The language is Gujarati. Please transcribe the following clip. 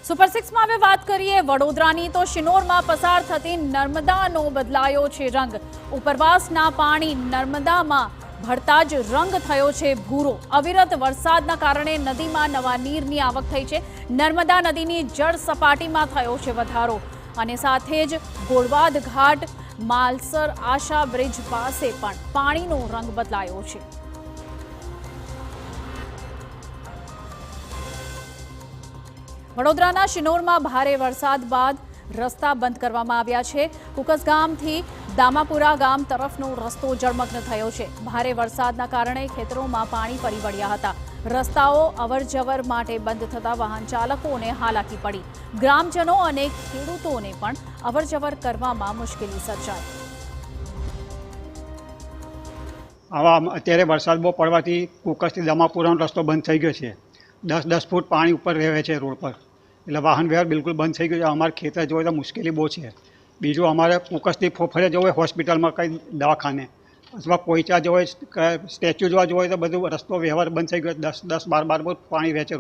સુપર સિક્સમાં હવે વાત કરીએ વડોદરાની તો શિનોરમાં પસાર થતી નર્મદાનો બદલાયો છે રંગ। ઉપરવાસના પાણી નર્મદામાં ભળતા જ રંગ થયો છે ભૂરો। અવિરત વરસાદના કારણે નદીમાં નવા નીરની આવક થઈ છે। નર્મદા નદીની જળ સપાટીમાં થયો છે વધારો અને સાથે જ ગોળવાદ ઘાટ માલસર આશા બ્રિજ પાસે પણ પાણીનો રંગ બદલાયો છે। વડોદરાના શિનોરમાં ભારે વરસાદ બાદ રસ્તા બંધ કરવામાં આવ્યા છે। કુકસગામથી દામાપુરા ગામ તરફનો રસ્તો જળમગ્ન થયો છે। ભારે વરસાદના કારણે ખેતરોમાં પાણી ફરી વળ્યા હતા। રસ્તાઓ અવરજવર માટે બંધ થતા વાહન ચાલકોને હાલાકી પડી। ગ્રામજનો અને ખેડૂતોને પણ અવરજવર કરવામાં મુશ્કેલી સર્જાઈ। અત્યારે વરસાદ બહુ પડવાથી કુકસથી દામાપુરાનો રસ્તો બંધ થઈ ગયો છે। 10 ફૂટ પાણી ઉપર રહે છે રોડ પર, એટલે વાહન વ્યવહાર બિલકુલ બંધ થઈ ગયો છે। અમારે ખેતર જવું તો મુશ્કેલી બહુ છે। બીજું અમારે કુકસથી ફોફળે જવું હોય હોસ્પિટલમાં, કંઈ દવાખાને અથવા પોઈચા જવું હોય, સ્ટેચ્યુ જોવા જવું હોય તો બધું રસ્તો વ્યવહાર બંધ થઈ ગયો। 10-12 ફૂટ પાણી રહે છે।